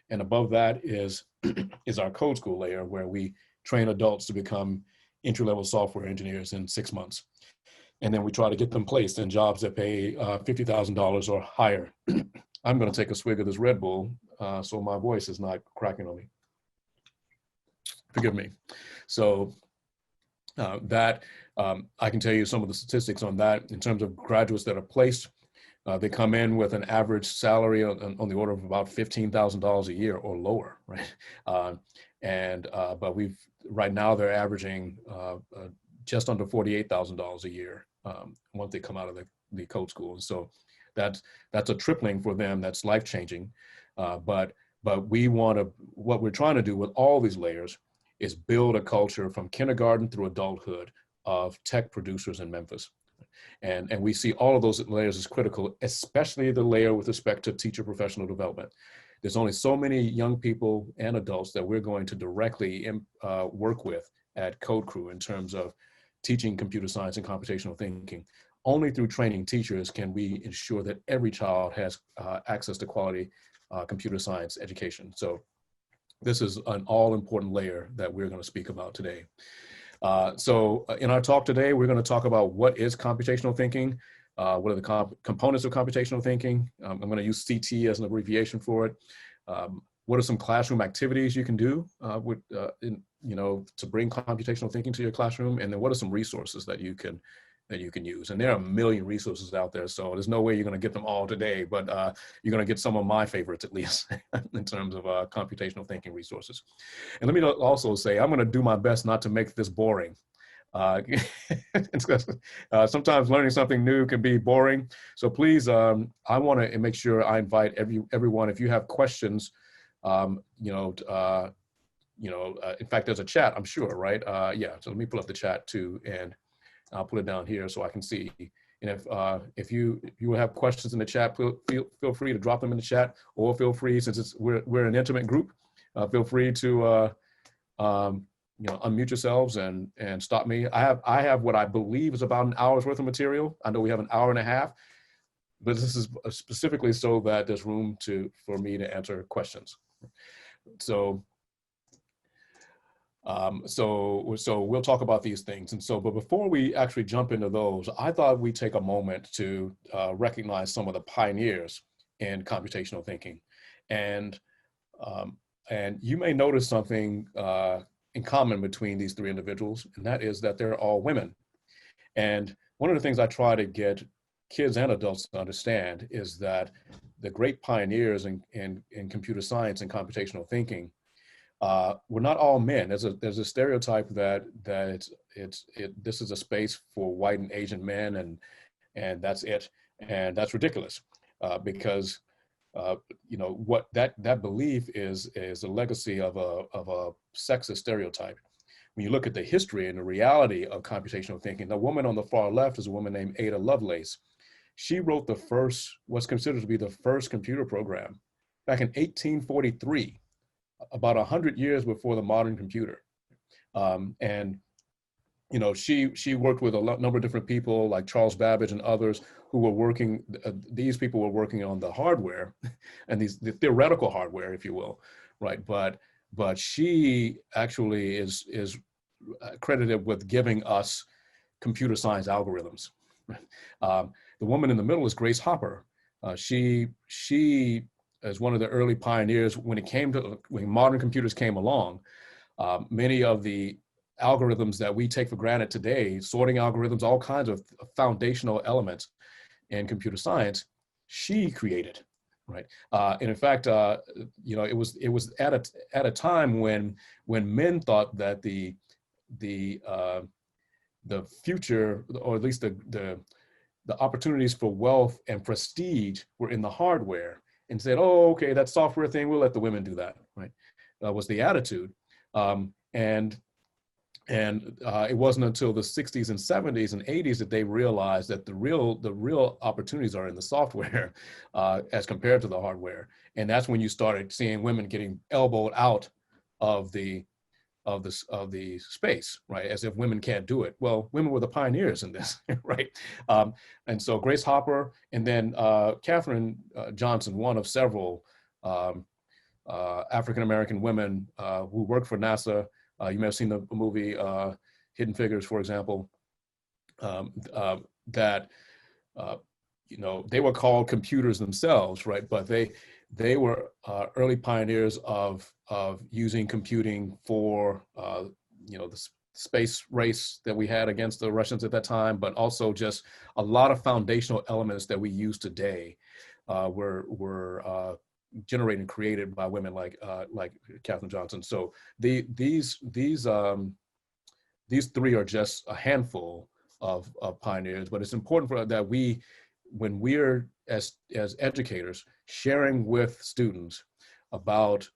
And above that is, is our code school layer, where we train adults to become entry-level software engineers in 6 months. And then we try to get them placed in jobs that pay $50,000 or higher. I'm going to take a swig of this Red Bull so my voice is not cracking on me. Forgive me. So I can tell you some of the statistics on that. In terms of graduates that are placed, they come in with an average salary on the order of about $15,000 a year or lower, right? But right now they're averaging just under $48,000 a year once they come out of the code school. And so that's a tripling for them. That's life-changing. But what we're trying to do with all these layers is build a culture from kindergarten through adulthood of tech producers in Memphis. And we see all of those layers as critical, especially the layer with respect to teacher professional development. There's only so many young people and adults that we're going to directly work with at Code Crew in terms of teaching computer science and computational thinking. Only through training teachers can we ensure that every child has access to quality computer science education. So this is an all-important layer that we're going to speak about today. So in our talk today, we're going to talk about what is computational thinking, what are the components of computational thinking. I'm going to use CT as an abbreviation for it. What are some classroom activities you can do to bring computational thinking to your classroom, and then what are some resources that you can use. And there are a million resources out there, so there's no way you're going to get them all today, but you're going to get some of my favorites at least in terms of computational thinking resources. And let me also say, I'm going to do my best not to make this boring. Sometimes learning something new can be boring. So please, I want to make sure I invite everyone, if you have questions, in fact, there's a chat, I'm sure, right? Yeah, so let me pull up the chat too, and I'll put it down here so I can see. And if you have questions in the chat, feel free to drop them in the chat, or feel free, since we're an intimate group, feel free to unmute yourselves and stop me. I have what I believe is about an hour's worth of material. I know we have an hour and a half, but this is specifically so that there's room for me to answer questions. So we'll talk about these things. And so, but before we actually jump into those, I thought we'd take a moment to recognize some of the pioneers in computational thinking. And you may notice something in common between these three individuals, and that is that they're all women. And one of the things I try to get kids and adults to understand is that the great pioneers in computer science and computational thinking we're not all men. There's a stereotype that this is a space for white and Asian men, and that's it, and that's ridiculous because what that belief is a legacy of a sexist stereotype. When you look at the history and the reality of computational thinking, the woman on the far left is a woman named Ada Lovelace. She wrote what's considered to be the first computer program back in 1843. About 100 years before the modern computer. She worked with a number of different people like Charles Babbage and others who were working, these people were working on the hardware and the theoretical hardware, if you will, right? But she actually is credited with giving us computer science algorithms. The woman in the middle is Grace Hopper. She as one of the early pioneers when modern computers came along. Many of the algorithms that we take for granted today, sorting algorithms, all kinds of foundational elements in computer science, she created, right? And in fact, it was at a time when men thought that the future, or at least the opportunities for wealth and prestige were in the hardware, and said, oh, okay, that software thing, we'll let the women do that, right? Was the attitude. And it wasn't until the 60s and 70s and 80s that they realized that the real opportunities are in the software as compared to the hardware. And that's when you started seeing women getting elbowed out of the space, right? As if women can't do it. Well, women were the pioneers in this, right? And so Grace Hopper, and then Katherine Johnson, one of several African-American women who work for NASA. You may have seen the movie Hidden Figures, for example, that you know, they were called computers themselves, right? But they were early pioneers of using computing for you know, the space race that we had against the Russians at that time, but also just a lot of foundational elements that we use today were generated and created by women like Katherine Johnson. So these three are just a handful of pioneers, but it's important for that we, when we're as educators sharing with students about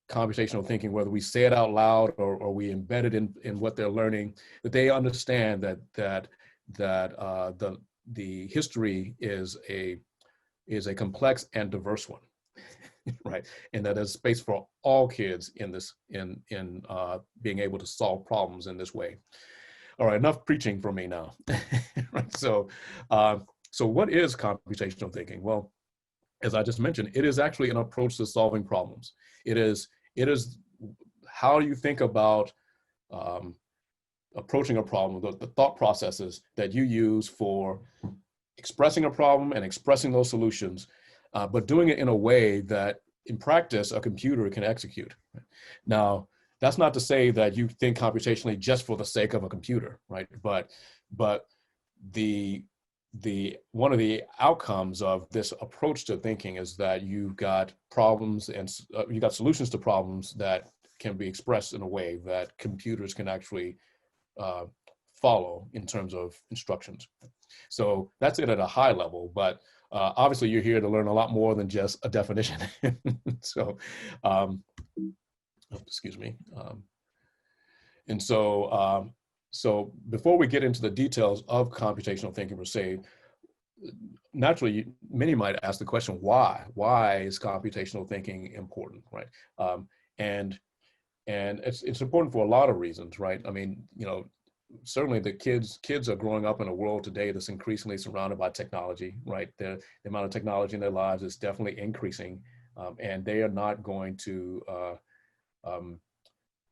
computational thinking, whether we say it out loud or we embed it in what they're learning, that they understand that the history is a complex and diverse one, right? And that there's space for all kids in this in being able to solve problems in this way. All right, enough preaching for me now. Right, so so what is computational thinking? Well, as I just mentioned, it is actually an approach to solving problems. It is how you think about approaching a problem, the thought processes that you use for expressing a problem and expressing those solutions, but doing it in a way that in practice a computer can execute. Now, that's not to say that you think computationally just for the sake of a computer, right? But the one of the outcomes of this approach to thinking is that you've got problems and you got solutions to problems that can be expressed in a way that computers can actually follow in terms of instructions. So that's it at a high level, but obviously you're here to learn a lot more than just a definition. So, excuse me. And so, so before we get into the details of computational thinking per se, naturally, many might ask the question, why? Why is computational thinking important, right? And it's important for a lot of reasons, right? I mean, you know, certainly the kids are growing up in a world today that's increasingly surrounded by technology, right? The amount of technology in their lives is definitely increasing, and they are not going to,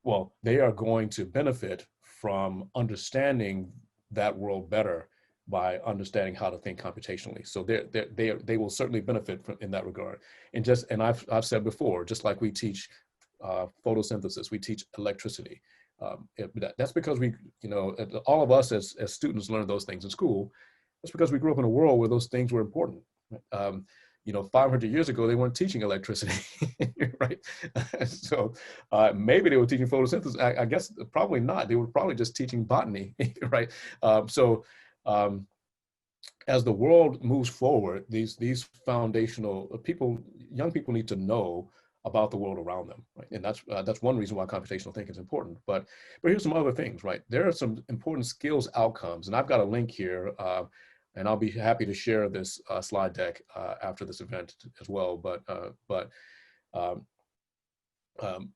well, they are going to benefit from understanding that world better by understanding how to think computationally. So they will certainly benefit from in that regard. And I've said before, just like we teach photosynthesis, we teach electricity. That's because we, you know, all of us as students learn those things in school. That's because we grew up in a world where those things were important. You know, 500 years ago, they weren't teaching electricity, right? So maybe they were teaching photosynthesis. I guess probably not. They were probably just teaching botany, right? As the world moves forward, these foundational people, young people need to know about the world around them, right? And that's one reason why computational thinking is important. But here's some other things, right? There are some important skills outcomes, and I've got a link here, and I'll be happy to share this slide deck after this event as well. But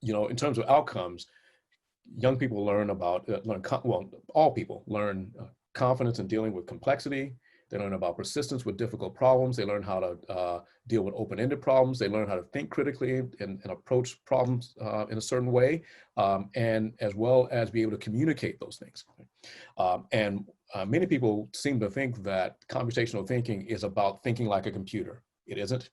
you know, in terms of outcomes, young people learn about all people learn confidence in dealing with complexity. They learn about persistence with difficult problems. They learn how to deal with open-ended problems. They learn how to think critically and approach problems in a certain way, and as well as be able to communicate those things. Many people seem to think that computational thinking is about thinking like a computer. It isn't.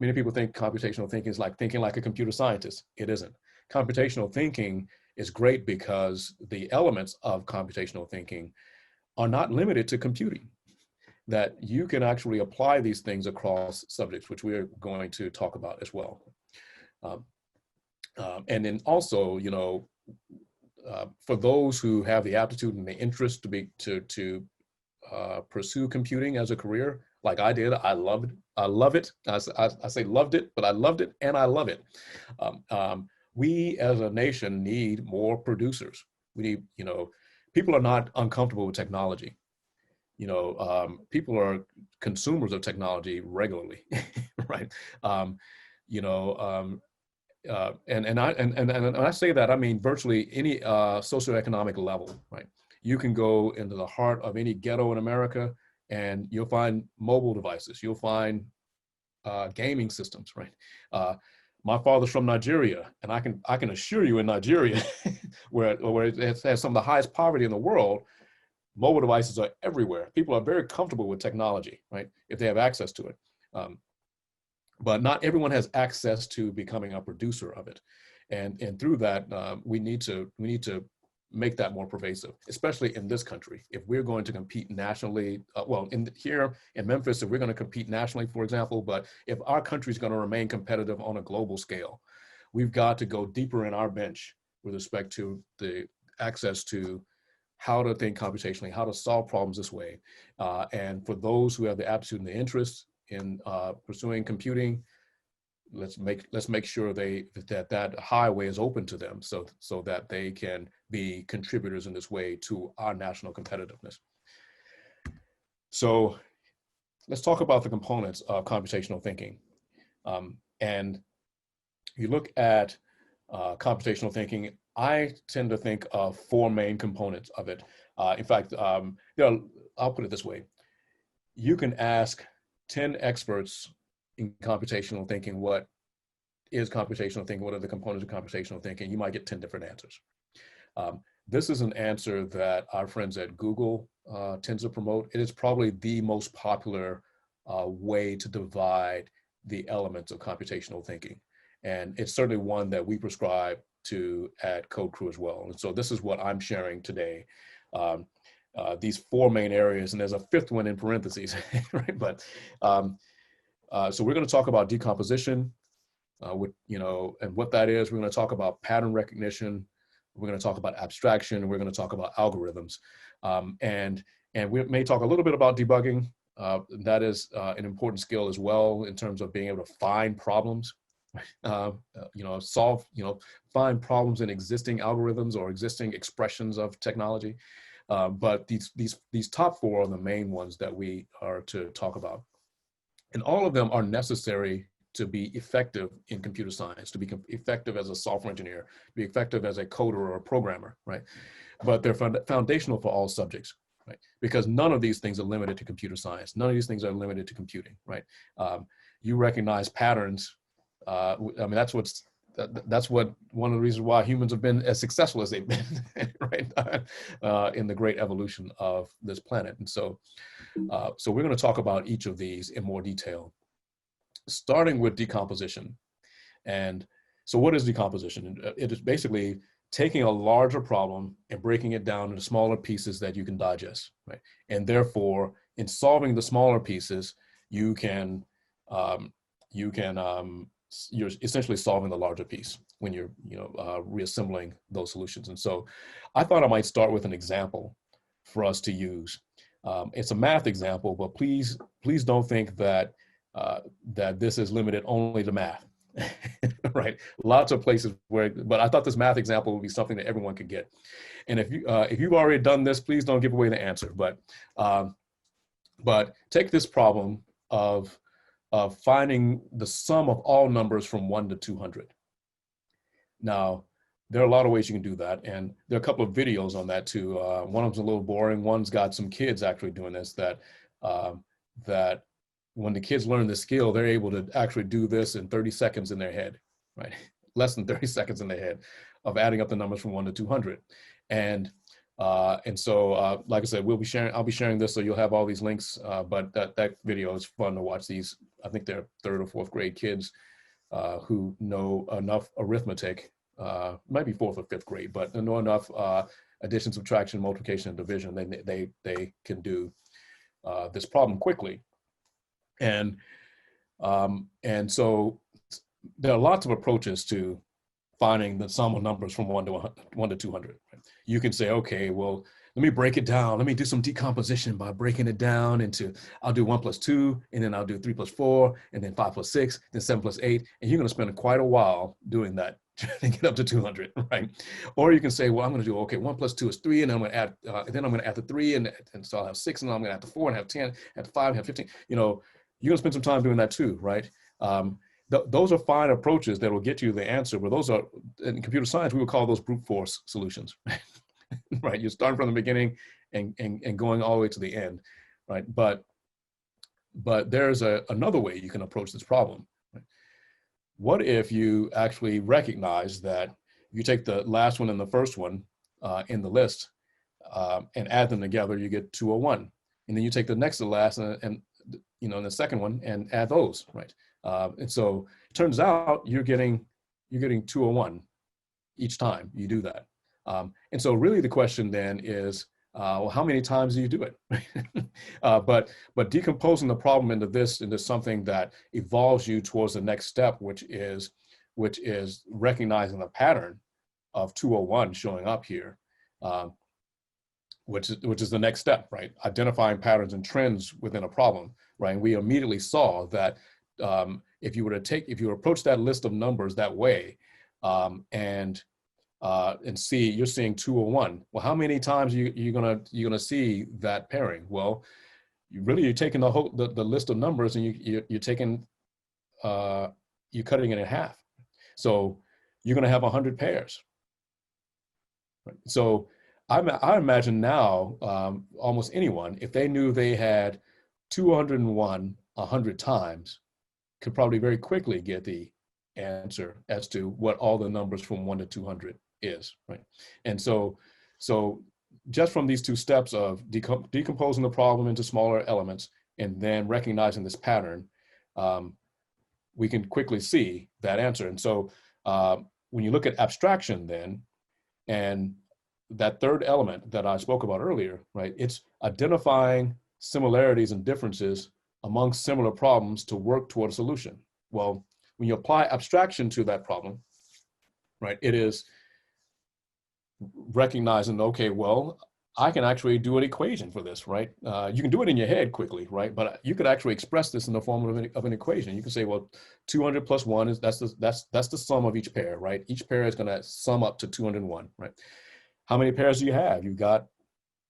Many people think computational thinking is like thinking like a computer scientist. It isn't. Computational thinking is great because the elements of computational thinking are not limited to computing, that you can actually apply these things across subjects, which we're going to talk about as well. And then also, you know, for those who have the aptitude and the interest to pursue computing as a career, like I did, I love it. I say loved it, but I loved it and I love it. We as a nation need more producers. We need, you know, people are not uncomfortable with technology. You know, people are consumers of technology regularly, right? You know, and I say that, I mean virtually any socioeconomic level, right? You can go into the heart of any ghetto in America and you'll find mobile devices, you'll find gaming systems, right? My father's from Nigeria, and I can assure you in Nigeria, where it has some of the highest poverty in the world, mobile devices are everywhere. People are very comfortable with technology, right? If they have access to it. But not everyone has access to becoming a producer of it. And through that, we need to make that more pervasive, especially in this country. If we're going to compete nationally, here in Memphis, if we're going to compete nationally, for example, but if our country is going to remain competitive on a global scale, we've got to go deeper in our bench with respect to the access to how to think computationally, how to solve problems this way. And for those who have the aptitude and the interest in pursuing computing, let's make sure that highway is open to them, so that they can be contributors in this way to our national competitiveness. So let's talk about the components of computational thinking. And you look at computational thinking, I tend to think of four main components of it. In fact, I'll put it this way. You can ask 10 experts in computational thinking, what is computational thinking? What are the components of computational thinking? You might get 10 different answers. This is an answer that our friends at Google tend to promote. It is probably the most popular way to divide the elements of computational thinking. And it's certainly one that we prescribe to at Code Crew as well. And so this is what I'm sharing today. These four main areas, and there's a fifth one in parentheses, right? But so we're going to talk about decomposition, and what that is. We're going to talk about pattern recognition. We're going to talk about abstraction, and we're going to talk about algorithms. And we may talk a little bit about debugging. That is an important skill as well in terms of being able to find problems, find problems in existing algorithms or existing expressions of technology. But these top four are the main ones that we are to talk about. And all of them are necessary to be effective in computer science, to be effective as a software engineer, to be effective as a coder or a programmer, right? But they're foundational for all subjects, right? Because none of these things are limited to computer science. None of these things are limited to computing, right? You recognize patterns. That's what one of the reasons why humans have been as successful as they've been, right? In the great evolution of this planet. And so we're going to talk about each of these in more detail, starting with decomposition. And so what is decomposition? It is basically taking a larger problem and breaking it down into smaller pieces that you can digest, right? And therefore, in solving the smaller pieces, you're essentially solving the larger piece when you're reassembling those solutions. And so I thought I might start with an example for us to use. It's a math example, but please don't think that this is limited only to math, right? Lots of places but I thought this math example would be something that everyone could get. And if you've already done this, please don't give away the answer. But take this problem of finding the sum of all numbers from 1 to 200. Now, there are a lot of ways you can do that, and there are a couple of videos on that too. One of them's a little boring. One's got some kids actually doing this, that when the kids learn this skill, they're able to actually do this in 30 seconds in their head, right? Less than 30 seconds in their head of adding up the numbers from 1 to 200. And so, like I said, I'll be sharing this, so you'll have all these links, but that video is fun to watch. These, I think they're 3rd or 4th grade kids who know enough arithmetic, might be 4th or 5th grade, but they know enough addition, subtraction, multiplication, and division. They can do this problem quickly. And so there are lots of approaches to finding the sum of numbers from 1 to 200. You can say, okay, well, let me break it down. Let me do some decomposition by breaking it down into, I'll do 1 plus 2, and then I'll do 3 plus 4, and then 5 plus 6, then 7 plus 8. And you're going to spend quite a while doing that to get up to 200, right? Or you can say, well, I'm going to do, okay, 1 plus 2 is 3, and I'm going to add, then I'm going to add the 3, and so I'll have 6, and then I'm going to add the 4, and have 10, add 5, and have 15. You're going to spend some time doing that too, right? Those are fine approaches that will get you the answer, but those are, in computer science, we would call those brute force solutions, right? You're starting from the beginning and going all the way to the end, right? But there's another way you can approach this problem. Right? what if you actually recognize that you take the last one and the first one in the list and add them together, you get 201. And then you take the next to the last and and the second one and add those, right? And so it turns out you're getting 201 each time you do that. And so really the question then is, well, how many times do you do it? But decomposing the problem into something that evolves you towards the next step, which is recognizing the pattern of 201 showing up here, which is the next step, right? Identifying patterns and trends within a problem, right? And we immediately saw that if you approach that list of numbers that way, and see, you're seeing 201. Well, how many times you're gonna see that pairing? Well, you're taking the list of numbers and you're taking you're cutting it in half. So you're gonna have 100 pairs. Right? So I imagine now almost anyone, if they knew they had 201 100 times, could probably very quickly get the answer as to what all the numbers from 1 to 200 is, right? And so just from these two steps of decomposing the problem into smaller elements and then recognizing this pattern, we can quickly see that answer. And so when you look at abstraction then, and that third element that I spoke about earlier, right? It's identifying similarities and differences among similar problems to work toward a solution. Well, when you apply abstraction to that problem, right, it is recognizing, okay, well, I can actually do an equation for this, right? You can do it in your head quickly, right? But you could actually express this in the form of an equation. You can say, well, 200 plus 1 is that's the sum of each pair, right? Each pair is going to sum up to 201, right? How many pairs do you have? You've got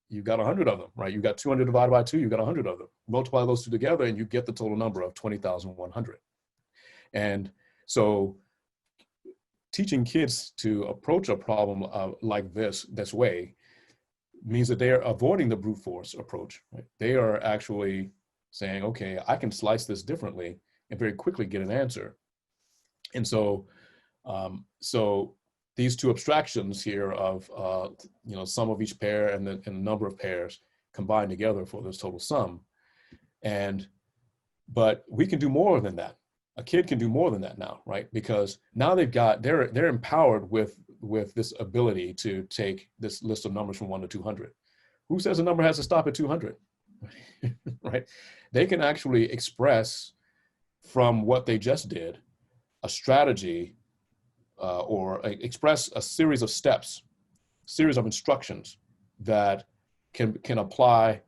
100 of them, right? You've got 200 divided by 2, you've got 100 of them. Multiply those two together and you get the total number of 20,100. And so teaching kids to approach a problem like this way means that they are avoiding the brute force approach, right? They are actually saying, okay, I can slice this differently and very quickly get an answer. And so these two abstractions here of sum of each pair and the number of pairs combined together for this total sum. But we can do more than that. A kid can do more than that now, right? Because now they're empowered with this ability to take this list of numbers from 1 to 200. Who says a number has to stop at 200? Right? They can actually express from what they just did a strategy or express a series of steps, series of instructions that can apply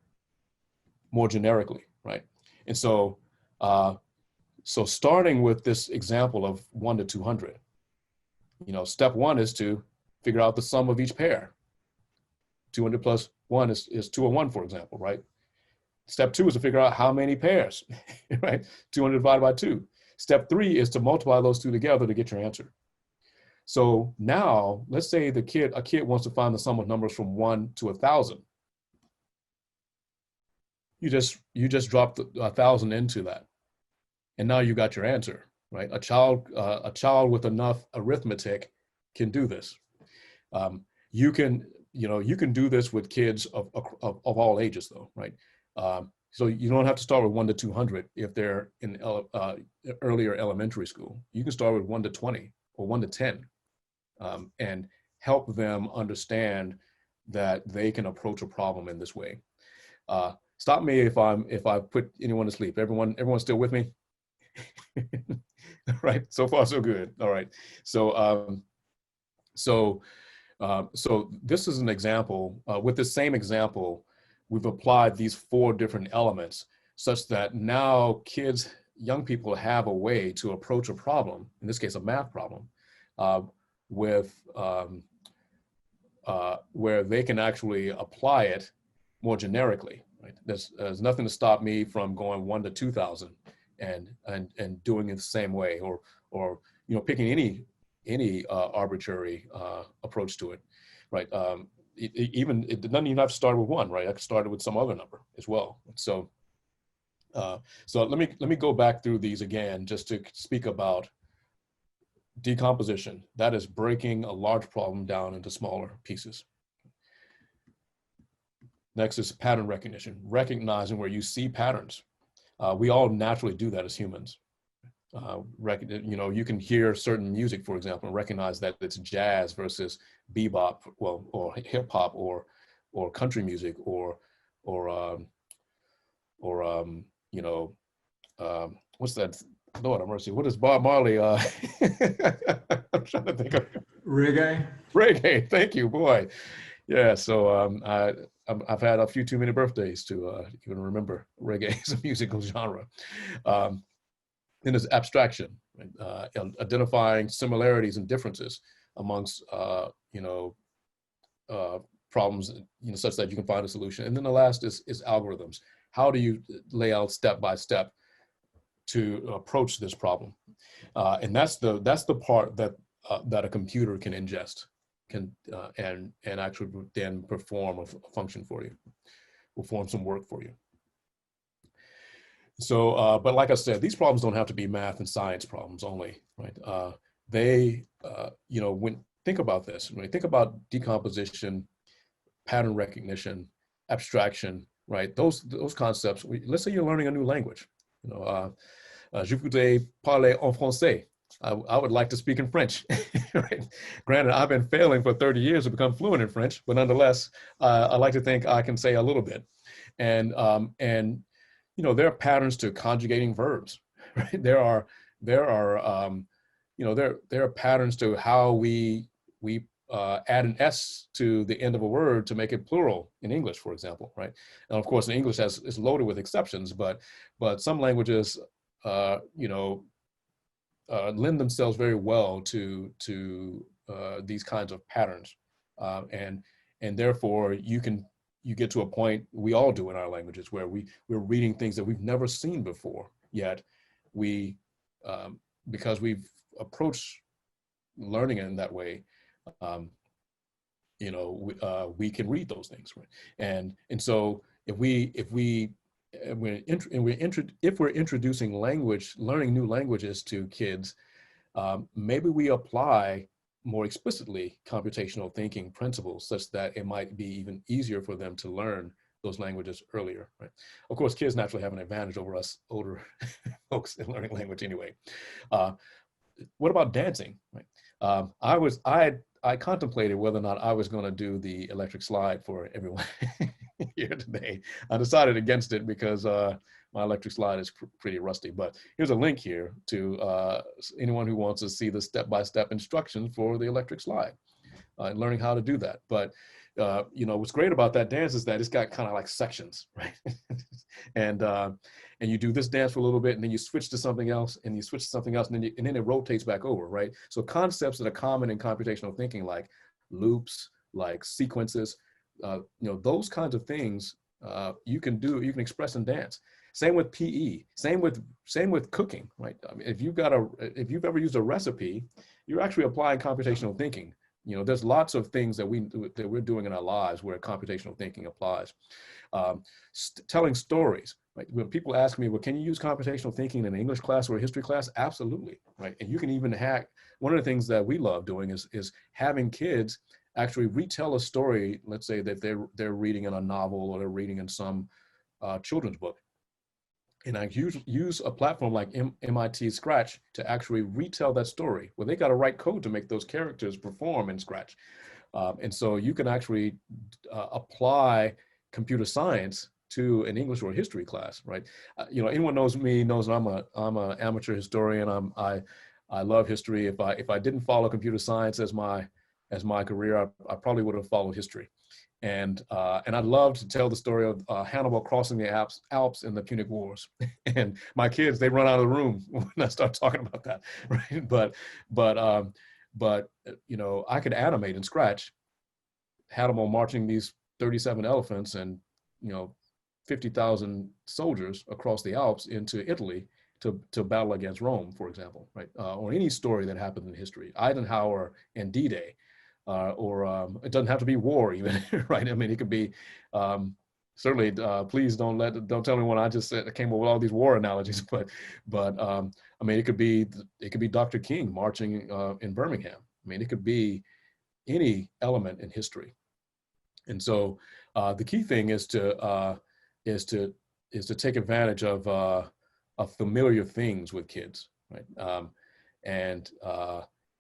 more generically, right? And so starting with this example of 1 to 200, step 1 is to figure out the sum of each pair. 200 plus 1 is 201, for example, right? Step 2 is to figure out how many pairs, right? 200 divided by 2. Step 3 is to multiply those two together to get your answer. So now, let's say a kid wants to find the sum of numbers from 1 to 1,000. You just dropped 1,000 into that, and now you got your answer, right? A child with enough arithmetic can do this. You can do this with kids of all ages, though, right? So you don't have to start with 1 to 200 if they're in earlier elementary school. You can start with 1 to 20 or 1 to 10. And help them understand that they can approach a problem in this way. Stop me if I put anyone to sleep. Everyone's still with me? Right. So far, so good. All right. So this is an example. With the same example, we've applied these 4 different elements such that now young people have a way to approach a problem, in this case, a math problem, where they can actually apply it more generically. Right? There's nothing to stop me from going 1 to 2,000 and doing it the same way, or picking any arbitrary approach to it, right? It doesn't even have to start with 1, right? I could start it with some other number as well. So let me go back through these again just to speak about decomposition. That is breaking a large problem down into smaller pieces. Next is pattern recognition, recognizing where you see patterns. We all naturally do that as humans. You can hear certain music, for example, and recognize that it's jazz versus bebop, well, or hip hop, or country music, or what's that? Lord have mercy. What is Bob Marley? I'm trying to think of reggae. Reggae. Thank you, boy. Yeah. So I've had a few too many birthdays to even remember reggae as a musical genre. Then there's abstraction, right? Identifying similarities and differences amongst problems, such that you can find a solution. And then the last is algorithms. How do you lay out step by step to approach this problem? And that's the part that a computer can ingest, and actually then perform a function for you, perform some work for you. So, but like I said, these problems don't have to be math and science problems only, right? Think about this, when you think about decomposition, pattern recognition, abstraction, right? Those concepts. Let's say you're learning a new language. Je voudrais parler en français. I would like to speak in French, right? Granted, I've been failing for 30 years to become fluent in French, but nonetheless, I like to think I can say a little bit. And there are patterns to conjugating verbs, right? There are patterns to how we add an S to the end of a word to make it plural in English, for example, right? And of course, in English is loaded with exceptions, but some languages, lend themselves very well to these kinds of patterns, and therefore you get to a point, we all do in our languages, where we're reading things that we've never seen before, yet because we've approached learning in that way, we can read those things, right? And so if we're introducing learning new languages to kids, maybe we apply more explicitly computational thinking principles, such that it might be even easier for them to learn those languages earlier, right? Of course, kids naturally have an advantage over us older folks in learning language anyway. What about dancing, right? I contemplated whether or not I was going to do the electric slide for everyone here today. I decided against it because my electric slide is pretty rusty, but here's a link here to anyone who wants to see the step-by-step instructions for the electric slide and learning how to do that. But what's great about that dance is that it's got kind of like sections, right? and you do this dance for a little bit, and then you switch to something else, and you switch to something else, and then it rotates back over, right? So concepts that are common in computational thinking, like loops, like sequences, those kinds of things you can express in dance. Same with PE. Same with cooking, right? I mean, if you've ever used a recipe, you're actually applying computational thinking. There's lots of things that we're doing in our lives where computational thinking applies. Telling stories, right? When people ask me, well, can you use computational thinking in an English class or a history class? Absolutely, right? And you can even one of the things that we love doing is having kids actually retell a story. Let's say that they're reading in a novel, or they're reading in some children's book. And I use a platform like MIT Scratch to actually retell that story. Well, they got to write code to make those characters perform in Scratch. And so you can actually apply computer science to an English or history class, right? Anyone knows me knows I'm an amateur historian. I love history. If I didn't follow computer science as my career, I probably would have followed history. And I'd love to tell the story of Hannibal crossing the Alps in the Punic Wars. And my kids, they run out of the room when I start talking about that, right? But I could animate in Scratch Hannibal marching these 37 elephants and 50,000 soldiers across the Alps into Italy to battle against Rome, for example, right? Or any story that happened in history, Eisenhower and D-Day. Or it doesn't have to be war even, right? I mean, it could be certainly, please don't tell anyone I just came up with all these war analogies, but I mean, it could be Dr. King marching in Birmingham. I mean, it could be any element in history. And so the key thing is is to to take advantage of familiar things with kids, right? And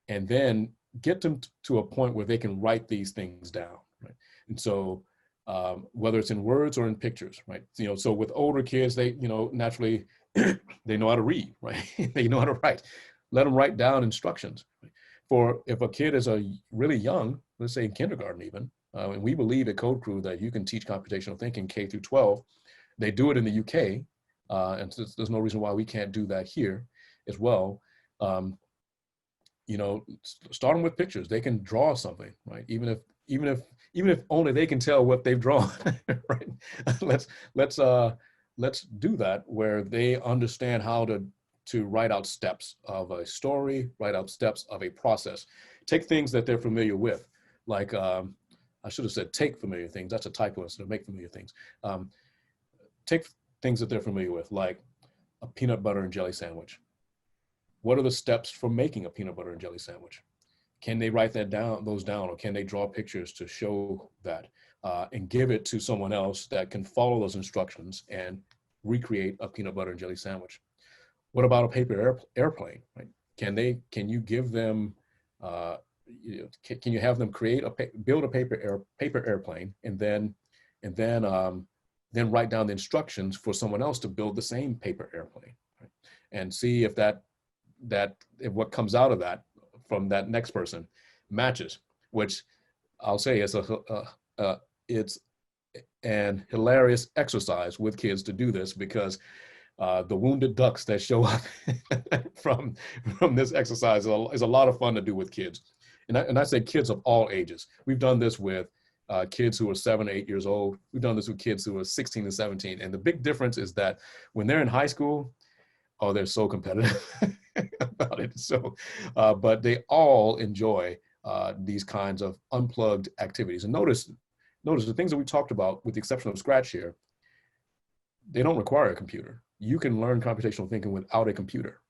and then get them to a point where they can write these things down, right? And so whether it's in words or in pictures, right? So with older kids, they naturally they know how to read, right? They know how to write. Let them write down instructions. Right? For if a kid is really young, let's say in kindergarten even, and we believe at Code Crew that you can teach computational thinking K through 12. They do it in the UK, and so there's no reason why we can't do that here as well. Um, Start them with pictures. They can draw something, right? Even if only they can tell what they've drawn, right? Let's do that where they understand how to write out steps of a story, write out steps of a process. Take things that they're familiar with, like I should have said take familiar things. That's a typo instead of make familiar things. Take things that they're familiar with, like a peanut butter and jelly sandwich. What are the steps for making a peanut butter and jelly sandwich? Can they write those down, or can they draw pictures to show that and give it to someone else that can follow those instructions and recreate a peanut butter and jelly sandwich? What about a paper airplane? Right? Can you give them? Can you have them build a paper airplane and then write down the instructions for someone else to build the same paper airplane, right? And see if if what comes out of that from that next person matches, which I'll say is it's an hilarious exercise with kids to do this, because the wounded ducks that show up from this exercise is a lot of fun to do with kids. And I say kids of all ages. We've done this with kids who are 7 or 8 years old. We've done this with kids who are 16 and 17. And the big difference is that when they're in high school, oh, they're so competitive about it. So, but they all enjoy these kinds of unplugged activities. And notice the things that we talked about, with the exception of Scratch here, they don't require a computer. You can learn computational thinking without a computer,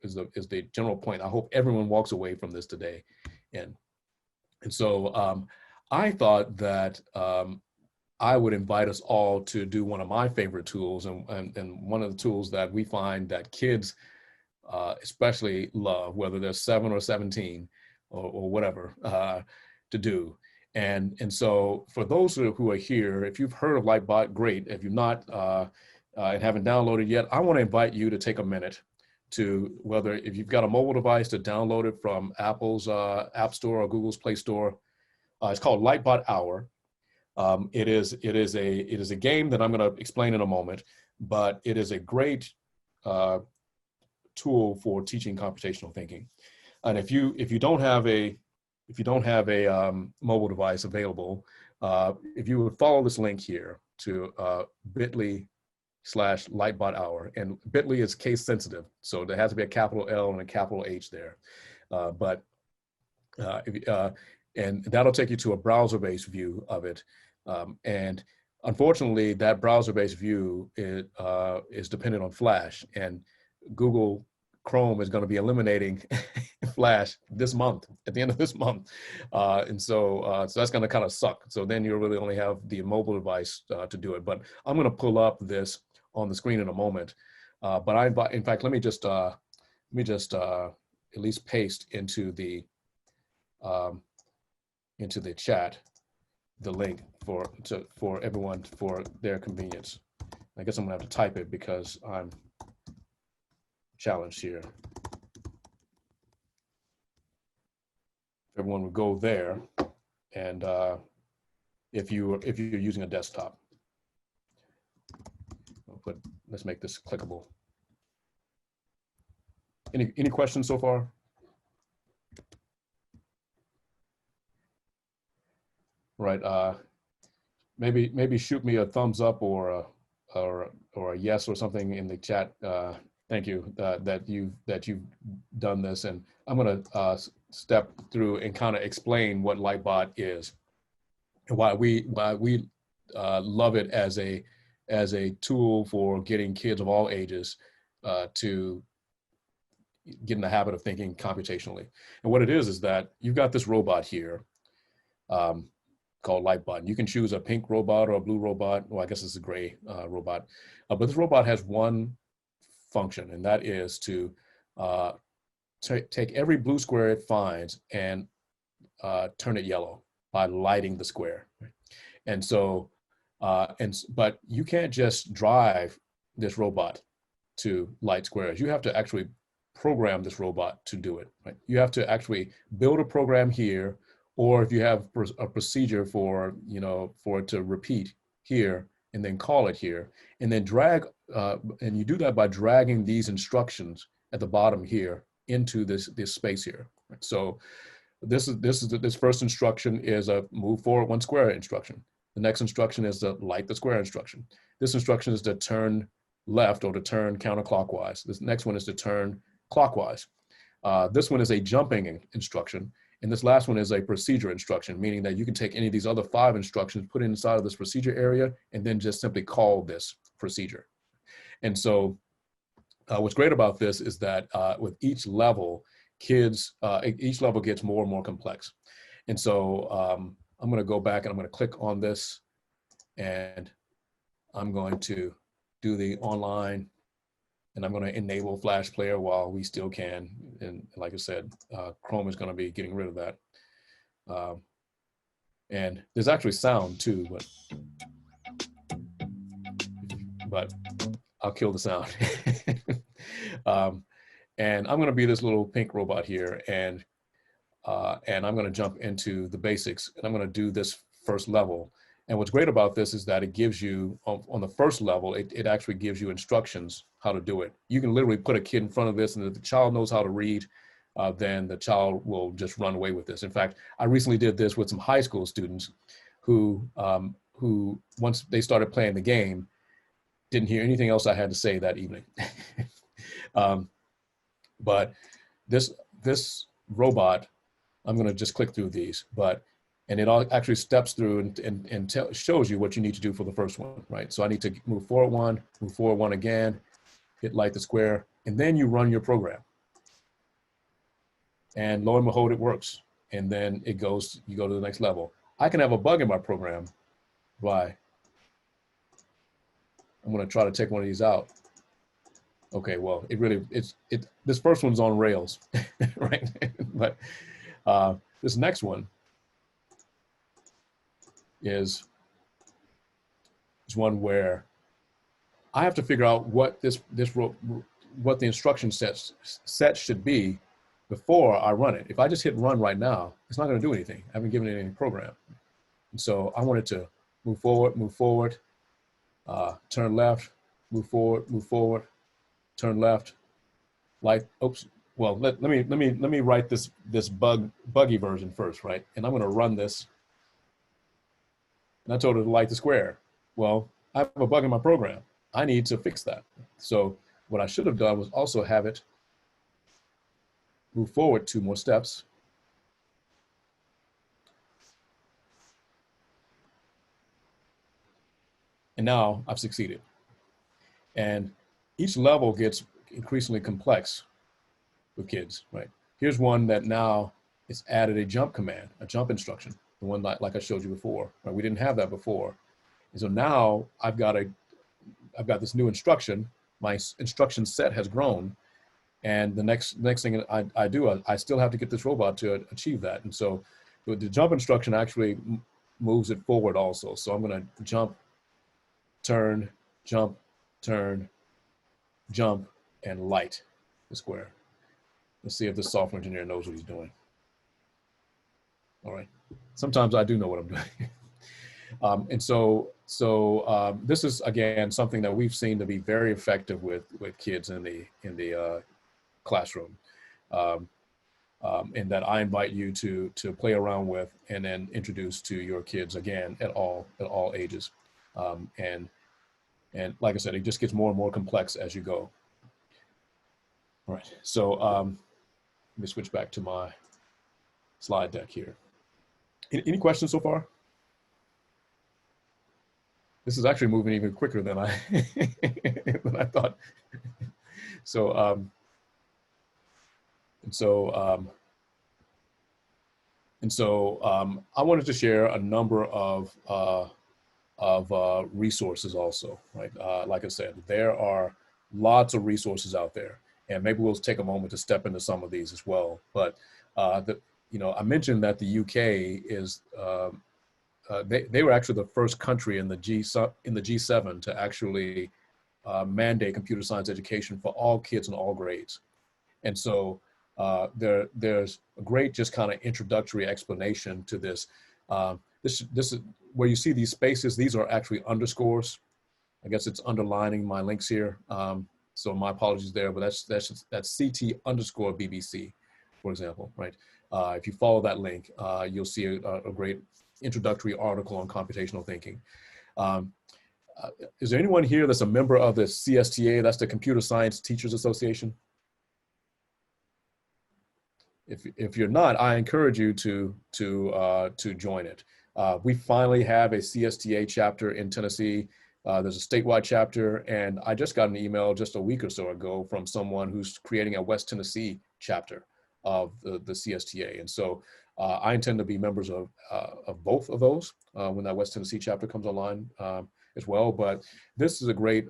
is the general point. I hope everyone walks away from this today. And so I thought that I would invite us all to do one of my favorite tools, and one of the tools that we find that kids especially love, whether they're 7 or 17 or whatever, to do. And so for those who are here, if you've heard of Lightbot, great. If you've not and haven't downloaded yet, I want to invite you to take a minute to, whether if you've got a mobile device, to download it from Apple's App Store or Google's Play Store. It's called Lightbot Hour. It is a game that I'm going to explain in a moment, but it is a great tool for teaching computational thinking. And if you don't have a mobile device available, if you would follow this link here to bit.ly/Lightbot Hour, and bit.ly is case sensitive, so there has to be a capital L and a capital H there, and that'll take you to a browser-based view of it. And unfortunately, that browser-based view is dependent on Flash, and Google Chrome is going to be eliminating Flash this month, at the end of this month. And so that's going to kind of suck. So then you really only have the mobile device to do it. But I'm going to pull up this on the screen in a moment. But in fact, let me just at least paste into the chat the link for everyone for their convenience. I guess I'm gonna have to type it because I'm challenged here. Everyone would go there, and if you're using a desktop, let's make this clickable. Any questions so far? Right. Maybe shoot me a thumbs up or a yes or something in the chat. Thank you that you've done this, and I'm going to step through and kind of explain what Lightbot is and why we love it as a tool for getting kids of all ages to get in the habit of thinking computationally. And what it is that you've got this robot here called Lightbot. You can choose a pink robot or a blue robot. Well, I guess it's a gray robot. But this robot has one function, and that is to take every blue square it finds and turn it yellow by lighting the square. And so, but you can't just drive this robot to light squares. You have to actually program this robot to do it. Right? You have to actually build a program here, or if you have a procedure for it to repeat here, and then call it here, and then drag, and you do that by dragging these instructions at the bottom here into this space here. Right? So this first instruction is a move forward one square instruction. The next instruction is to light the square instruction. This instruction is to turn left or to turn counterclockwise. This next one is to turn clockwise. This one is a jumping instruction. And this last one is a procedure instruction, meaning that you can take any of these other 5 instructions, put it inside of this procedure area, and then just simply call this procedure. And so what's great about this is that with each level, each level gets more and more complex. And so I'm going to go back and I'm going to click on this, and I'm going to do the online, and I'm going to enable Flash Player while we still can. And like I said, Chrome is going to be getting rid of that. And there's actually sound too, but I'll kill the sound. And I'm going to be this little pink robot here, and I'm going to jump into the basics, and I'm going to do this first level. And what's great about this is that it gives you, on the first level, it actually gives you instructions how to do it. You can literally put a kid in front of this, and if the child knows how to read, then the child will just run away with this. In fact, I recently did this with some high school students who once they started playing the game, didn't hear anything else I had to say that evening. But this robot, I'm going to just click through these, and it all actually steps through and shows you what you need to do for the first one, right? So I need to move forward one again, hit light the square, and then you run your program. And lo and behold, it works. And then you go to the next level. I can have a bug in my program. Why? I'm going to try to take one of these out. Okay, well, this first one's on rails, right? But this next one is one where I have to figure out what what the instruction set should be before I run it. If I just hit run right now, it's not going to do anything. I haven't given it any program. And so I want it to move forward, turn left, move forward, turn left, light. Oops. Well, let me write this buggy version first, right? And I'm going to run this. And I told it to light the square. Well, I have a bug in my program. I need to fix that. So what I should have done was also have it move forward 2 more steps. And now I've succeeded. And each level gets increasingly complex with kids, right? Here's one that now it's added a jump command, a jump instruction, the one like I showed you before, right? We didn't have that before. And so now I've got this new instruction. My instruction set has grown. And the next thing I do, I still have to get this robot to achieve that. And so the jump instruction actually moves it forward also. So I'm going to jump, turn, jump, turn, jump, and light the square. Let's see if this software engineer knows what he's doing. All right. Sometimes I do know what I'm doing. And so this is, again, something that we've seen to be very effective with kids in the classroom, and that I invite you to play around with and then introduce to your kids, again, at all ages. And like I said, it just gets more and more complex as you go. All right, so let me switch back to my slide deck here. Any questions so far? this is actually moving even quicker than I than I thought. So and so I wanted to share a number of resources also, right? Like I said, there are lots of resources out there, and maybe we'll take a moment to step into some of these as well. But I mentioned that the UK is they were actually the first country in the G7 to actually mandate computer science education for all kids in all grades. And so there's a great just kind of introductory explanation to this. This is where you see these spaces. These are actually underscores. I guess it's underlining my links here. So my apologies there, but that's CT underscore BBC, for example, right? If you follow that link, you'll see a great introductory article on computational thinking. Is there anyone here that's a member of the CSTA? That's the Computer Science Teachers Association. If you're not, I encourage you to join it. We finally have a CSTA chapter in Tennessee. There's a statewide chapter, and I just got an email just a week or so ago from someone who's creating a West Tennessee chapter of the CSTA. And so I intend to be members of both of those when that West Tennessee chapter comes online as well. But this is a great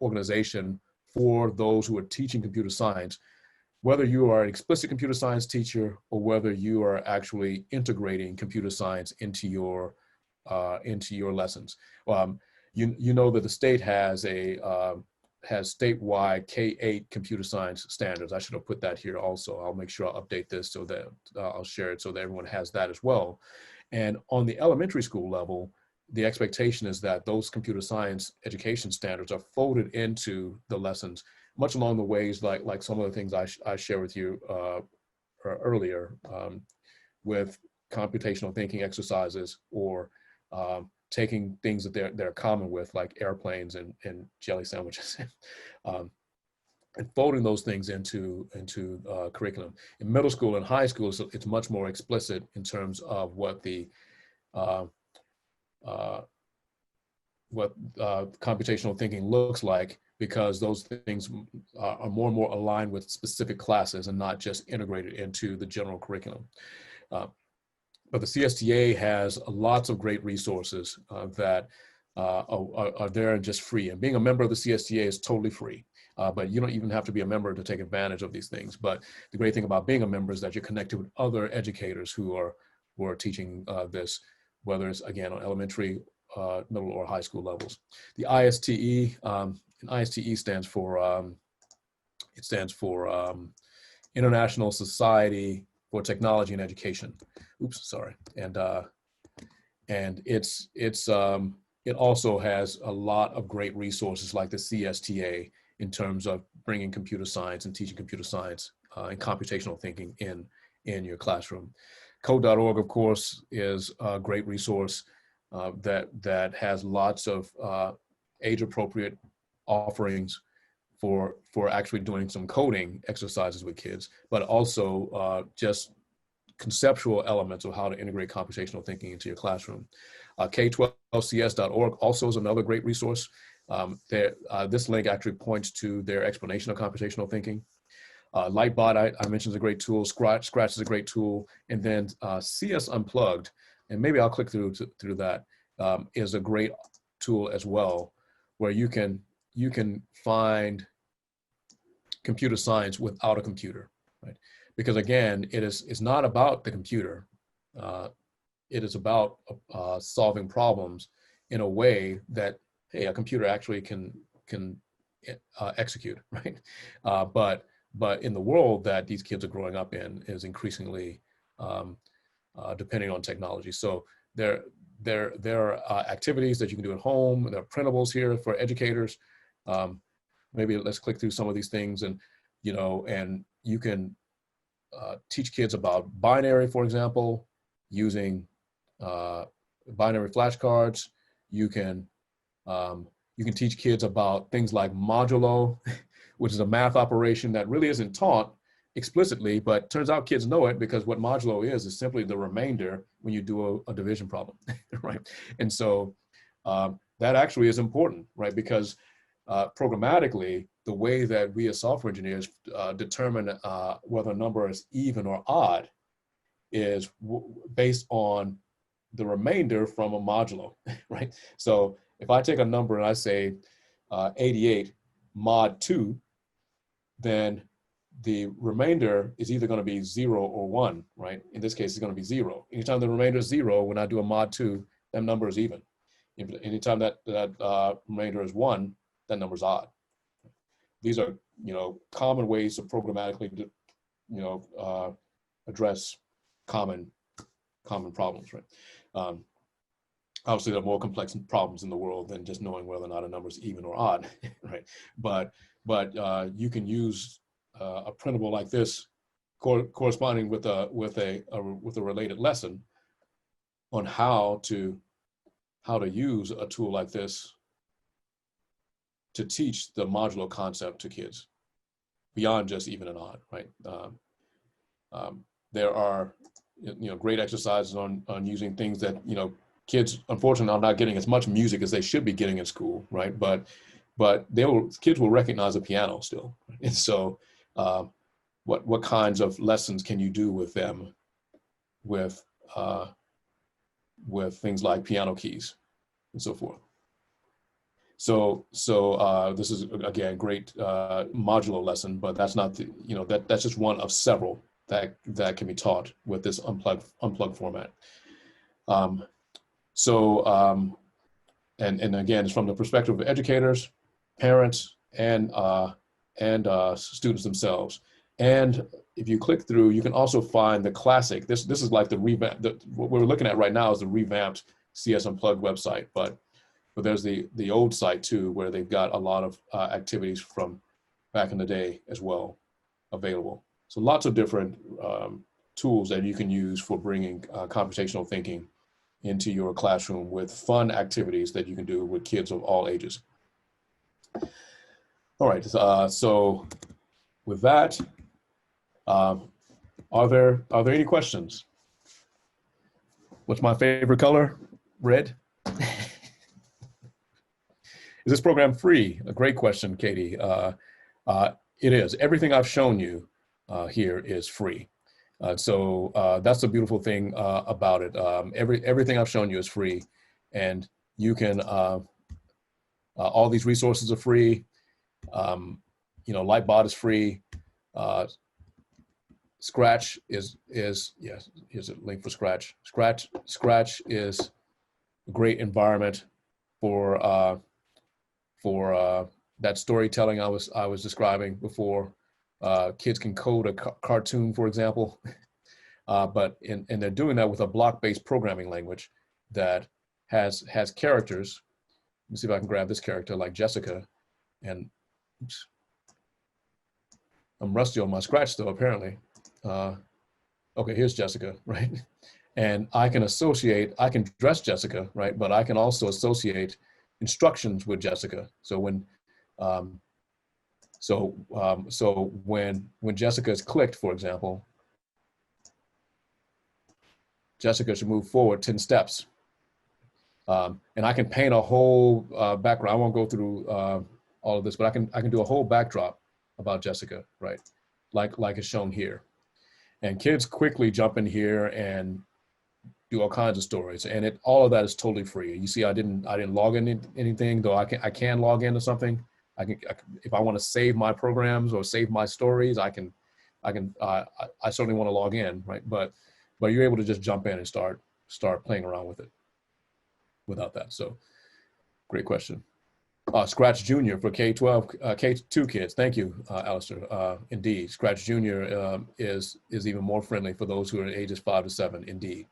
organization for those who are teaching computer science, whether you are an explicit computer science teacher or whether you are actually integrating computer science into your lessons. You know that the state has statewide K-8 computer science standards. I should have put that here also. I'll make sure I'll update this so that I'll share it so that everyone has that as well. And on the elementary school level, the expectation is that those computer science education standards are folded into the lessons, much along the ways like some of the things I shared with you earlier with computational thinking exercises, or taking things that they're common with, like airplanes and jelly sandwiches, and folding those things into curriculum. In middle school and high school, so it's much more explicit in terms of what the computational thinking looks like, because those things are more and more aligned with specific classes and not just integrated into the general curriculum. But the CSTA has lots of great resources that are there and just free. And being a member of the CSTA is totally free. But you don't even have to be a member to take advantage of these things. But the great thing about being a member is that you're connected with other educators who are teaching this, whether it's, again, on elementary, middle, or high school levels. The ISTE, and ISTE stands for International Society for Technology and Education. Oops, sorry. And it also has a lot of great resources like the CSTA in terms of bringing computer science and teaching computer science and computational thinking in your classroom. Code.org, of course, is a great resource that has lots of age-appropriate offerings for actually doing some coding exercises with kids, but also just conceptual elements of how to integrate computational thinking into your classroom. K12cs.org also is another great resource. This link actually points to their explanation of computational thinking. Lightbot, I mentioned, is a great tool. Scratch is a great tool. And then CS Unplugged, and maybe I'll click through that, is a great tool as well, where you can find computer science without a computer, right? Because again, it's not about the computer. It is about solving problems in a way that, hey, a computer actually can execute, right? But in the world that these kids are growing up in is increasingly depending on technology. So there are activities that you can do at home. There are printables here for educators. Maybe let's click through some of these things, and you can teach kids about binary, for example, using binary flashcards. You can teach kids about things like modulo, which is a math operation that really isn't taught explicitly, but turns out kids know it, because what modulo is simply the remainder when you do a division problem, right? And so that actually is important, right? Because programmatically, the way that we as software engineers determine whether a number is even or odd is based on the remainder from a modulo, right? So if I take a number and I say 88 mod 2, then the remainder is either going to be 0 or 1, right? In this case, it's going to be 0. Anytime the remainder is 0, when I do a mod 2, that number is even. Anytime that remainder is 1, that number is odd. These are, common ways to programmatically, address common problems, right? Obviously, there are more complex problems in the world than just knowing whether or not a number is even or odd, right? But you can use a printable like this, corresponding with a related lesson on how to use a tool like this to teach the modulo concept to kids beyond just even and odd, right? There are great exercises on using things that kids unfortunately are not getting as much music as they should be getting in school, right? But kids will recognize a piano still, right? And so what kinds of lessons can you do with them with things like piano keys and so forth? So this is again great modulo lesson, but that's not the, that's just one of several that can be taught with this unplugged format. And again, it's from the perspective of educators, parents, and students themselves. And if you click through, you can also find the classic. This is like the revamp. What we're looking at right now is the revamped CS Unplugged website, but there's the old site too, where they've got a lot of activities from back in the day as well available. So lots of different tools that you can use for bringing computational thinking into your classroom with fun activities that you can do with kids of all ages. All right, so with that, are there any questions? What's my favorite color? Red. Is this program free? A great question, Katie. It is. Everything I've shown you here is free. So that's the beautiful thing about it. Everything I've shown you is free, and you can, all these resources are free. Lightbot is free. Scratch is yes, here's a link for Scratch. Scratch is a great environment for that storytelling I was describing before. Kids can code a cartoon, for example, but they're doing that with a block-based programming language that has characters. Let me see if I can grab this character like Jessica, and oops, I'm rusty on my Scratch though apparently. Okay, here's Jessica, right? And I can dress Jessica, right? But I can also associate instructions with Jessica. So when when Jessica is clicked, for example, Jessica should move forward 10 steps. And I can paint a whole background. I won't go through all of this, but I can do a whole backdrop about Jessica, right? Like is shown here. And kids quickly jump in here and do all kinds of stories, and all of that is totally free. You see, I didn't log in anything, though I can log into something. I can if I want to save my programs or save my stories, I certainly want to log in, right? But you're able to just jump in and start playing around with it without that. So great question. Scratch Junior for K-12, K2 kids. Thank you, Alistair. Indeed, Scratch Junior is even more friendly for those who are ages 5 to 7. Indeed,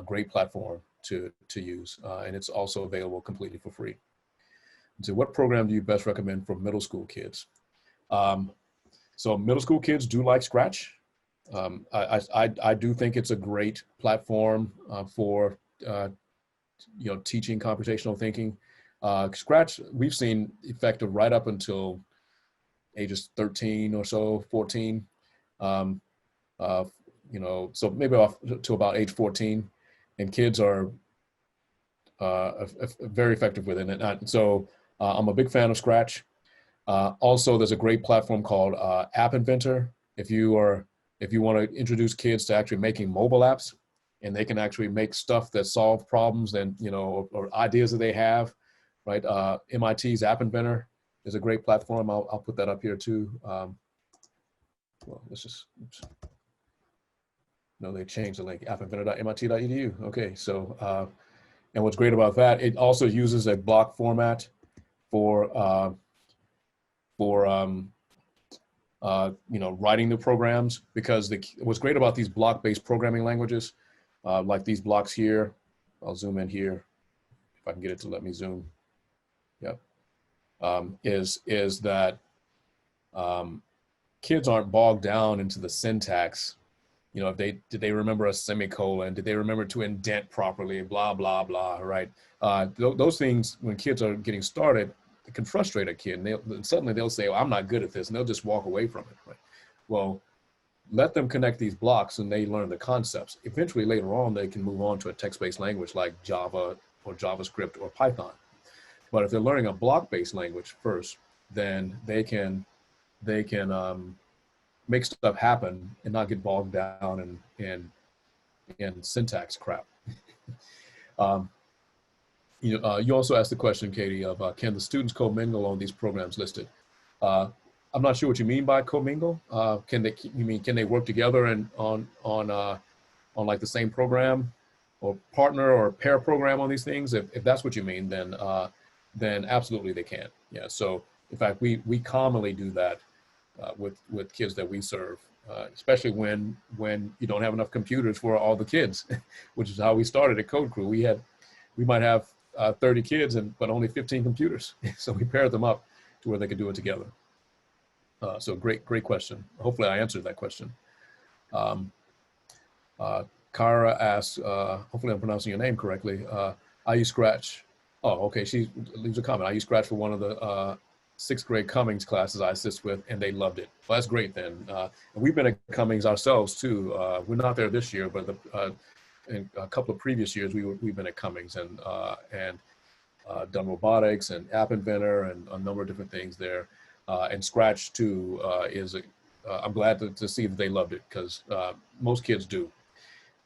great platform to use, and it's also available completely for free. So, what program do you best recommend for middle school kids? So, middle school kids do like Scratch. I do think it's a great platform for teaching computational thinking. Scratch, we've seen effective right up until ages 13 or so, 14. So maybe off to about age 14, and kids are very effective with it. And so I'm a big fan of Scratch. Also, there's a great platform called App Inventor. If you want to introduce kids to actually making mobile apps, and they can actually make stuff that solve problems and or ideas that they have, right? MIT's App Inventor is a great platform. I'll put that up here too. Well, let's just, oops. No, they changed the link, appinventor.mit.edu. Okay, so, and what's great about that, it also uses a block format for writing the programs, because what's great about these block-based programming languages, like these blocks here, I'll zoom in here, if I can get it to let me zoom. Yep. Is that kids aren't bogged down into the syntax. Did they remember a semicolon? Did they remember to indent properly? Blah, blah, blah, right? Those things, when kids are getting started, it can frustrate a kid. And suddenly they'll say, well, I'm not good at this, and they'll just walk away from it, right? Well, let them connect these blocks and they learn the concepts. Eventually, later on, they can move on to a text-based language like Java or JavaScript or Python. But if they're learning a block-based language first, then they can make stuff happen and not get bogged down in syntax crap. You also asked the question, Katie, of can the students commingle on these programs listed? I'm not sure what you mean by commingle. Can they work together and on like the same program, or partner or pair program on these things? If that's what you mean, then absolutely they can. Yeah. So in fact, we commonly do that with kids that we serve, especially when you don't have enough computers for all the kids, which is how we started at Code Crew. We might have 30 kids but only 15 computers, so we paired them up to where they could do it together. So great question. Hopefully I answered that question. Kara asks, hopefully I'm pronouncing your name correctly. I use Scratch. Oh, okay. She leaves a comment. I use Scratch for one of the 6th grade Cummings classes I assist with, and they loved it. Well, that's great then. And we've been at Cummings ourselves too. We're not there this year, but in a couple of previous years, we've been at Cummings and done robotics and App Inventor and a number of different things there. And Scratch too I'm glad to see that they loved it, because most kids do.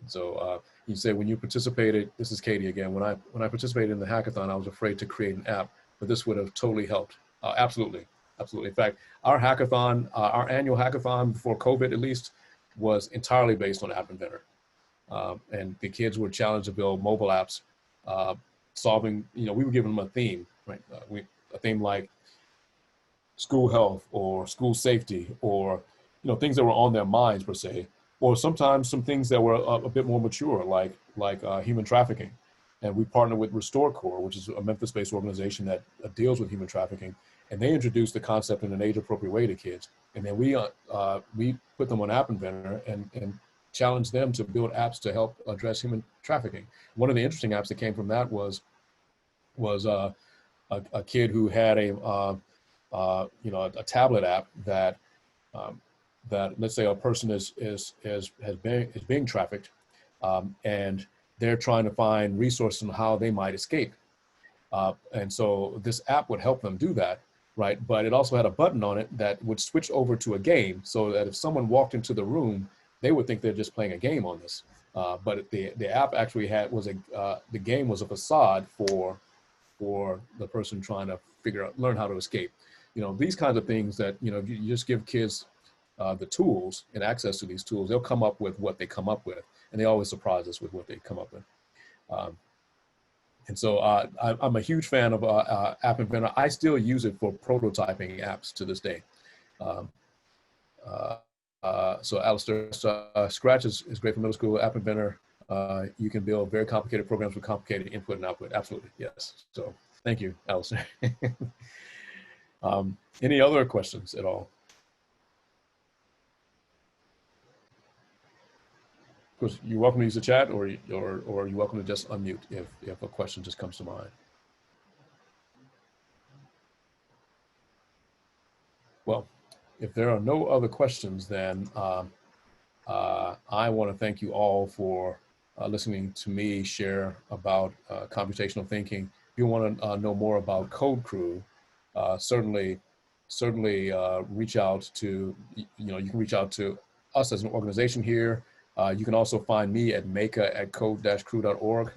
So you say when you participated, this is Katie again, when I participated in the hackathon, I was afraid to create an app, but this would have totally helped. Absolutely. In fact, our hackathon, our annual hackathon before COVID at least, was entirely based on App Inventor. And the kids were challenged to build mobile apps, solving, we were giving them a theme, right? A theme like school health or school safety, or, things that were on their minds per se, or sometimes some things that were a bit more mature, like human trafficking. And we partnered with RestoreCorps, which is a Memphis-based organization that deals with human trafficking. And they introduced the concept in an age-appropriate way to kids. And then we put them on App Inventor and challenged them to build apps to help address human trafficking. One of the interesting apps that came from that was a kid who had a tablet app that let's say a person is being trafficked, and they're trying to find resources on how they might escape. And so this app would help them do that, right? But it also had a button on it that would switch over to a game, so that if someone walked into the room, they would think they're just playing a game on this. But the app actually the game was a facade for the person trying to learn how to escape. These kinds of things that, you just give kids the tools and access to these tools, they'll come up with what they come up with, and they always surprise us with what they come up with. And so I'm a huge fan of App Inventor. I still use it for prototyping apps to this day. So Alistair, Scratch is great for middle school. App Inventor, you can build very complicated programs with complicated input and output. Absolutely, yes. So thank you, Alistair. Any other questions at all? Of course, you're welcome to use the chat, or you're welcome to just unmute if a question just comes to mind. Well, if there are no other questions, then I want to thank you all for listening to me share about computational thinking. If you want to know more about Code Crew, certainly reach out to, you can reach out to us as an organization here. You can also find me at meka@code-crew.org.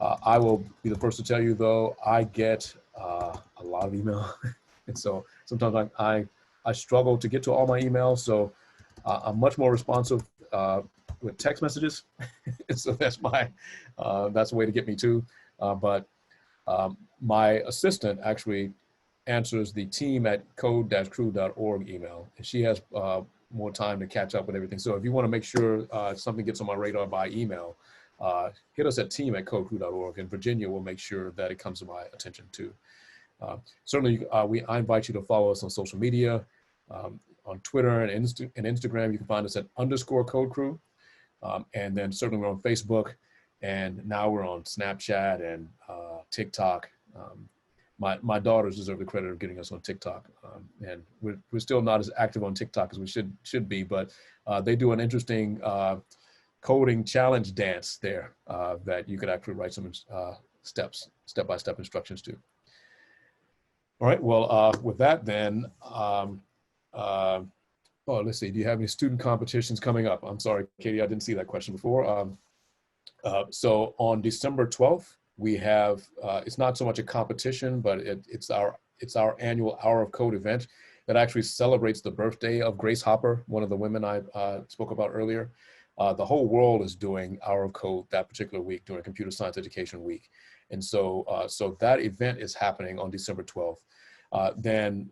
I will be the first to tell you, though, I get a lot of email. And so sometimes I struggle to get to all my emails. So I'm much more responsive with text messages. So that's that's a way to get me too. But my assistant actually answers the team at code-crew.org email, and she has more time to catch up with everything. So if you want to make sure something gets on my radar by email, hit us at team@codecrew.org, and Virginia will make sure that it comes to my attention too. Certainly, I invite you to follow us on social media. On Twitter and Instagram, you can find us at _CodeCrew. And then certainly we're on Facebook, and now we're on Snapchat and TikTok. My daughters deserve the credit of getting us on TikTok, and we're still not as active on TikTok as we should be, but they do an interesting coding challenge dance there that you could actually write some step-by-step instructions to. All right, well, with that then, let's see, do you have any student competitions coming up? I'm sorry, Katie, I didn't see that question before. So on December 12th, we have, it's not so much a competition, but it's our annual Hour of Code event that actually celebrates the birthday of Grace Hopper, one of the women I spoke about earlier. The whole world is doing Hour of Code that particular week during Computer Science Education Week. And so, so that event is happening on December 12th. Then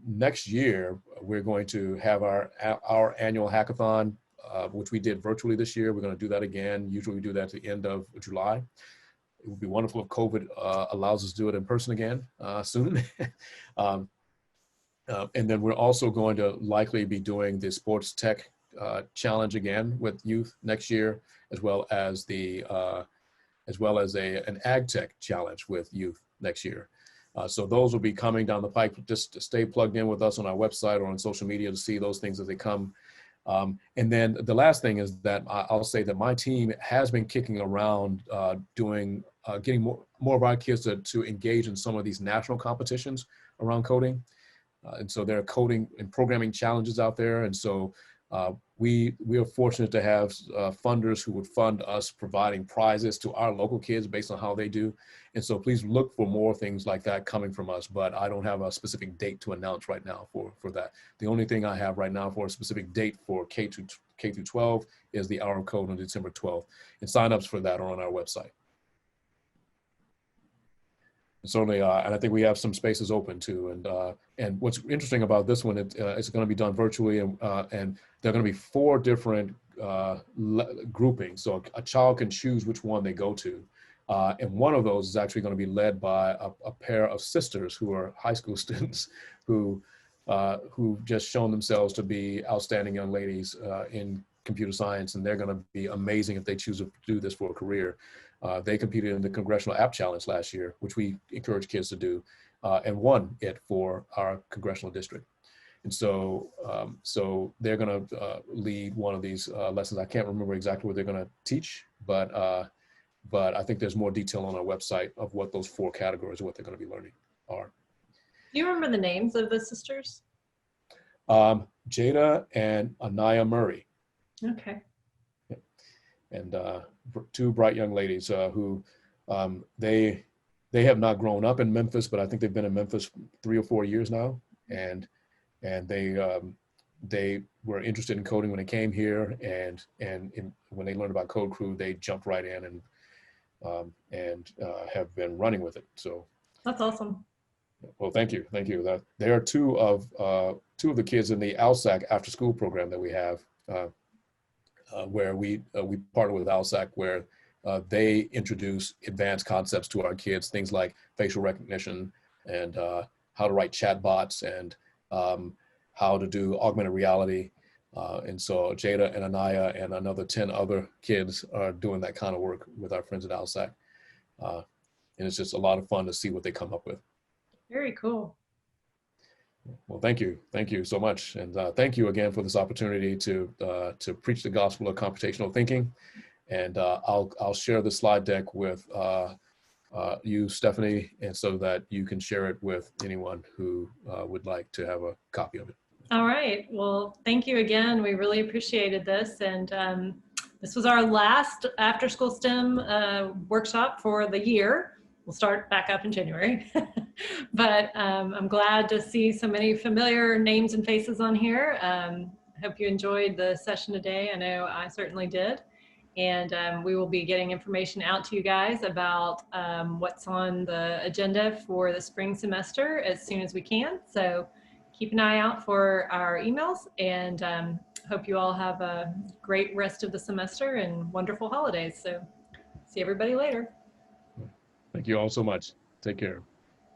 next year, we're going to have our annual hackathon, which we did virtually this year. We're going to do that again. Usually we do that at the end of July. It would be wonderful if COVID allows us to do it in person again soon. And then we're also going to likely be doing the sports tech challenge again with youth next year, as well as an ag tech challenge with youth next year. So those will be coming down the pike. Just stay plugged in with us on our website or on social media to see those things as they come. And then the last thing is that I'll say that my team has been kicking around getting more of our kids to engage in some of these national competitions around coding. And so there are coding and programming challenges out there. And so we are fortunate to have funders who would fund us providing prizes to our local kids based on how they do. And so please look for more things like that coming from us, but I don't have a specific date to announce right now for that. The only thing I have right now for a specific date for K through 12 is the Hour of Code on December 12th. And signups for that are on our website. Certainly, and I think we have some spaces open too. And what's interesting about this one, it's going to be done virtually, and there are going to be 4 different groupings. So a child can choose which one they go to, and one of those is actually going to be led by a pair of sisters who are high school students who've just shown themselves to be outstanding young ladies in computer science, and they're going to be amazing if they choose to do this for a career. They competed in the Congressional App Challenge last year, which we encourage kids to do, and won it for our congressional district. And so, so they're going to lead one of these lessons. I can't remember exactly what they're going to teach, but I think there's more detail on our website of what those 4 categories of what they're going to be learning are. Do you remember the names of the sisters? Jada and Anaya Murray. Okay. And 2 bright young ladies who they have not grown up in Memphis, but I think they've been in Memphis 3 or 4 years now, and they were interested in coding when they came here, and when they learned about Code Crew, they jumped right in and have been running with it. So that's awesome. Well, thank you. There are 2 of the kids in the ALSAC after school program that we have. Where we partner with ALSAC, where they introduce advanced concepts to our kids, things like facial recognition and how to write chatbots and how to do augmented reality. And so Jada and Anaya and another 10 other kids are doing that kind of work with our friends at ALSAC. And it's just a lot of fun to see what they come up with. Very cool. Well, thank you so much, and thank you again for this opportunity to preach the gospel of computational thinking. And I'll share the slide deck with you, Stephanie, and so that you can share it with anyone who would like to have a copy of it. All right. Well, thank you again. We really appreciated this. And this was our last after school STEM workshop for the year. We'll start back up in January. But I'm glad to see so many familiar names and faces on here. Hope you enjoyed the session today. I know I certainly did. And we will be getting information out to you guys about what's on the agenda for the spring semester as soon as we can. So keep an eye out for our emails, and hope you all have a great rest of the semester and wonderful holidays. So see everybody later. Thank you all so much. Take care.